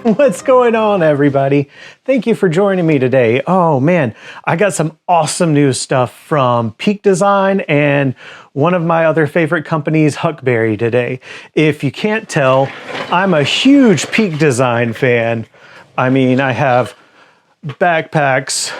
What's going on, everybody? Thank you for joining me today. Oh man, I got some awesome new stuff from Peak Design and one of my other favorite companies, Huckberry, today. If you can't tell, I'm a huge Peak Design fan. I mean, I have backpacks,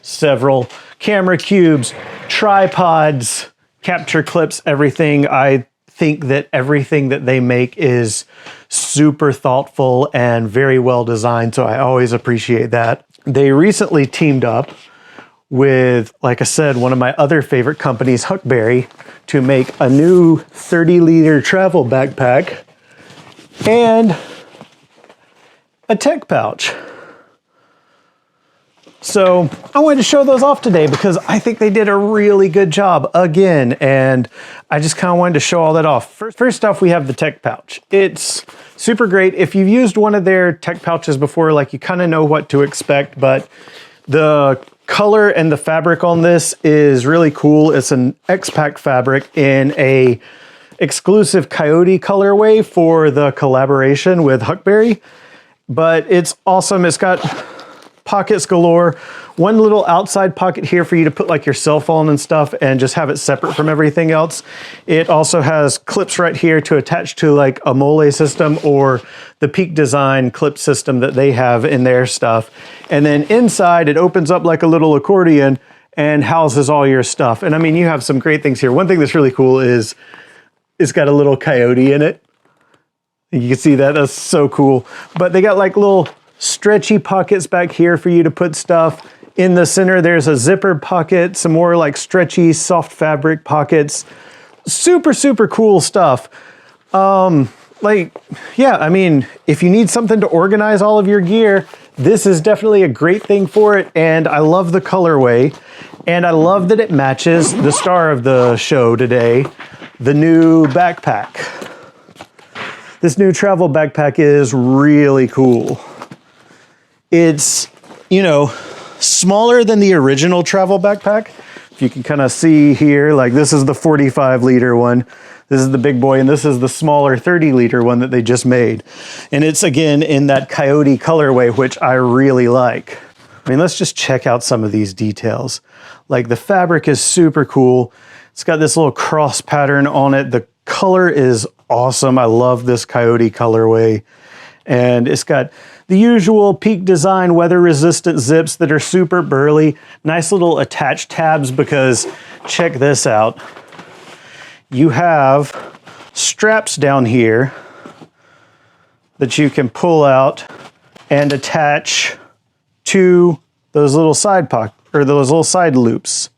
several camera cubes, tripods, capture clips, everything. I think that everything that they make is super thoughtful and very well designed, so I always appreciate that. They recently teamed up with, like I said, one of my other favorite companies, Huckberry, to make a new 30-liter travel backpack and a tech pouch. So I wanted to show those off today because I think they did a really good job again, and I just kind of wanted to show all that off. First off, we have the tech pouch. It's super great. If you've used one of their tech pouches before, like, you kind of know what to expect, but the color and the fabric on this is really cool. It's an X-Pack fabric in a exclusive coyote colorway for the collaboration with Huckberry, but it's awesome. It's got pockets galore, one little outside pocket here for you to put like your cell phone and stuff and just have it separate from everything else. It also has clips right here to attach to like a mole system or the Peak Design clip system that they have in their stuff. And then inside it opens up like a little accordion and houses all your stuff. And I mean, you have some great things here. One thing that's really cool is it's got a little coyote in it. You can see that, that's so cool. But they got like little stretchy pockets back here for you to put stuff. In the center, there's a zipper pocket, some more like stretchy, soft fabric pockets. Super, super cool stuff. Yeah, I mean, if you need something to organize all of your gear, this is definitely a great thing for it. And I love the colorway. And I love that it matches the star of the show today, the new backpack. This new travel backpack is really cool. It's, you know, smaller than the original travel backpack. If you can kind of see here, like this is the 45-liter one. This is the big boy, and this is the smaller 30-liter one that they just made. And it's, again, in that coyote colorway, which I really like. I mean, let's just check out some of these details. Like, the fabric is super cool. It's got this little cross pattern on it. The color is awesome. I love this coyote colorway. And it's got the usual Peak Design weather-resistant zips that are super burly. Nice little attached tabs because, check this out. You have straps down here that you can pull out and attach to those little side those little side loops.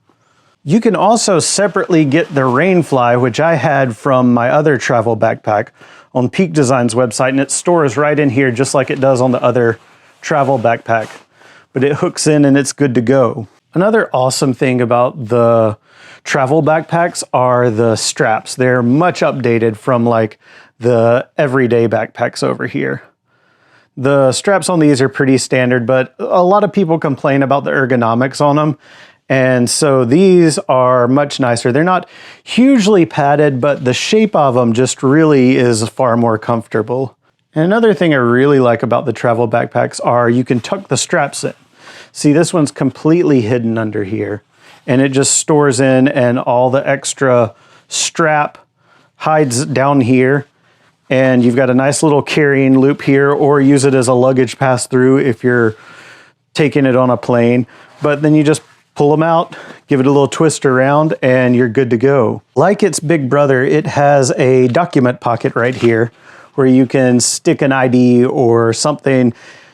You can also separately get the Rainfly, which I had from my other travel backpack, on Peak Design's website, and it stores right in here just like it does on the other travel backpack. But it hooks in and it's good to go. Another awesome thing about the travel backpacks are the straps. They're much updated from like the everyday backpacks over here. The straps on these are pretty standard, but a lot of people complain about the ergonomics on them. And so these are much nicer. They're not hugely padded, but the shape of them just really is far more comfortable. And another thing I really like about the travel backpacks are you can tuck the straps in. See, this one's completely hidden under here, and it just stores in, and all the extra strap hides down here. And you've got a nice little carrying loop here, or use it as a luggage pass-through if you're taking it on a plane. But then you just pull them out, give it a little twist around, and you're good to go. Like its big brother, it has a document pocket right here where you can stick an ID or something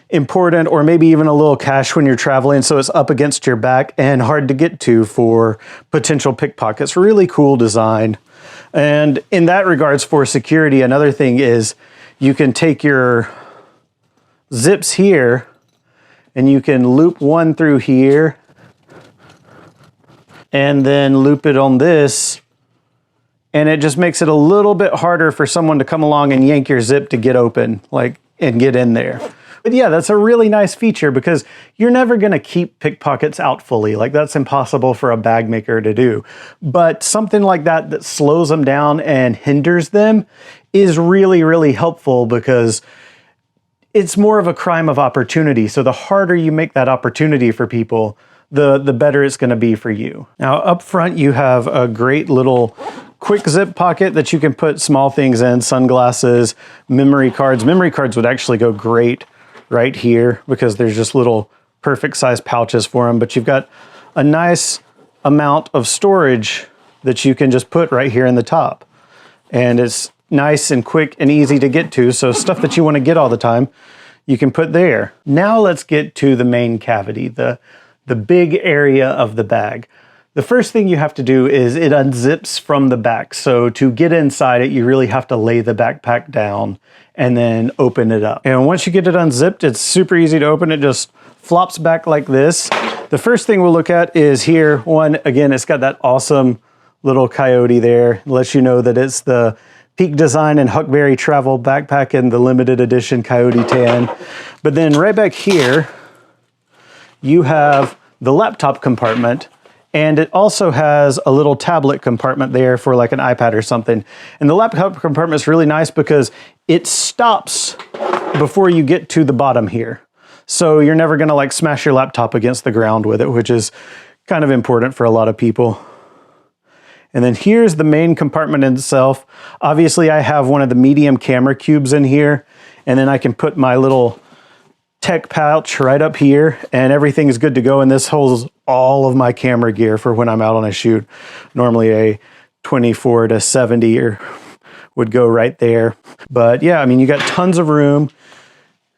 important, or maybe even a little cash when you're traveling, so it's up against your back and hard to get to for potential pickpockets. Really cool design. And in that regards, for security, another thing is you can take your zips here and you can loop one through here and then loop it on this, and it just makes it a little bit harder for someone to come along and yank your zip to get open, like, and get in there. But yeah, that's a really nice feature because you're never gonna keep pickpockets out fully. Like, that's impossible for a bag maker to do. But something like that that slows them down and hinders them is really, really helpful, because it's more of a crime of opportunity. So the harder you make that opportunity for people, the better it's gonna be for you. Now up front, you have a great little quick zip pocket that you can put small things in, sunglasses, memory cards. Memory cards would actually go great right here because there's just little perfect size pouches for them, but you've got a nice amount of storage that you can just put right here in the top. And it's nice and quick and easy to get to, so stuff that you want to get all the time, you can put there. Now let's get to the main cavity, the big area of the bag. The first thing you have to do is it unzips from the back. So to get inside it, you really have to lay the backpack down and then open it up. And once you get it unzipped, it's super easy to open. It just flops back like this. The first thing we'll look at is here. One, again, it's got that awesome little coyote there. It lets you know that it's the Peak Design and Huckberry travel backpack in the limited edition Coyote Tan. But then right back here, you have the laptop compartment, and it also has a little tablet compartment there for like an iPad or something. And the laptop compartment is really nice because it stops before you get to the bottom here. So you're never gonna like smash your laptop against the ground with it, which is kind of important for a lot of people. And then here's the main compartment itself. Obviously I have one of the medium camera cubes in here, and then I can put my little tech pouch right up here and everything is good to go. And this holds all of my camera gear for when I'm out on a shoot. Normally a 24 to 70 or would go right there. But yeah, I mean, you got tons of room.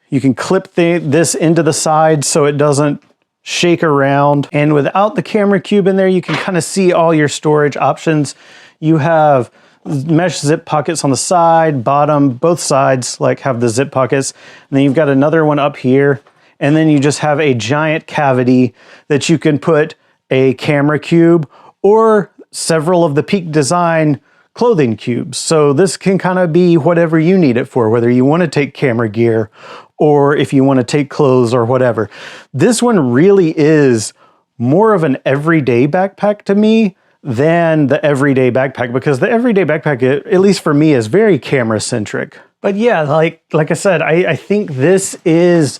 You can clip this into the side so it doesn't shake around. And without the camera cube in there, you can kind of see all your storage options. You have mesh zip pockets on the side, bottom, both sides like have the zip pockets. And then you've got another one up here. And then you just have a giant cavity that you can put a camera cube or several of the Peak Design clothing cubes. So this can kind of be whatever you need it for, whether you want to take camera gear or if you want to take clothes or whatever. This one really is more of an everyday backpack to me than the everyday backpack, because the everyday backpack, at least for me, is very camera centric. But yeah, like I said, I think this is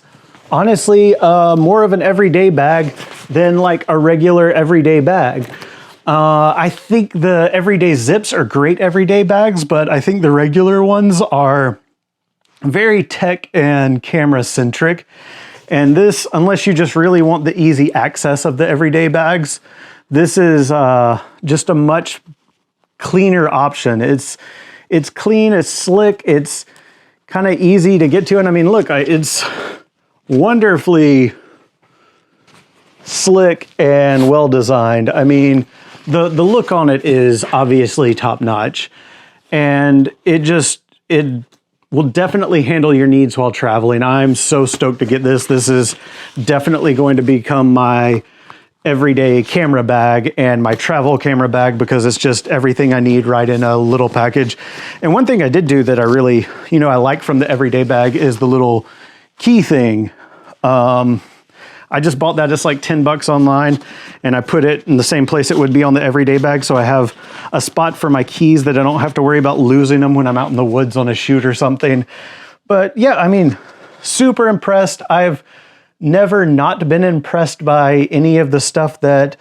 honestly more of an everyday bag than like a regular everyday bag. I think the everyday zips are great everyday bags, but I think the regular ones are very tech and camera centric. And this, unless you just really want the easy access of the everyday bags, this is just a much cleaner option. It's clean, it's slick, it's kind of easy to get to. And I mean, look, it's wonderfully slick and well designed. I mean, the look on it is obviously top notch, and it will definitely handle your needs while traveling. I'm so stoked to get this. This is definitely going to become my everyday camera bag and my travel camera bag, because it's just everything I need right in a little package. And one thing I did do that I really, I like from the everyday bag is the little key thing. I just bought that. It's like 10 bucks online, and I put it in the same place it would be on the everyday bag. So I have a spot for my keys that I don't have to worry about losing them when I'm out in the woods on a shoot or something. But yeah, I mean, super impressed. I've never not been impressed by any of the stuff that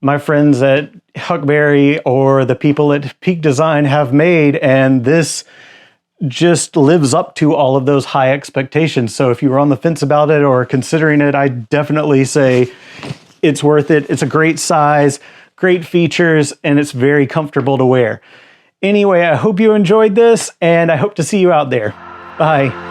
my friends at Huckberry or the people at Peak Design have made, and this just lives up to all of those high expectations. So if you were on the fence about it or considering it, I definitely say it's worth it. It's a great size, great features, and it's very comfortable to wear. Anyway, I hope you enjoyed this, and I hope to see you out there. Bye.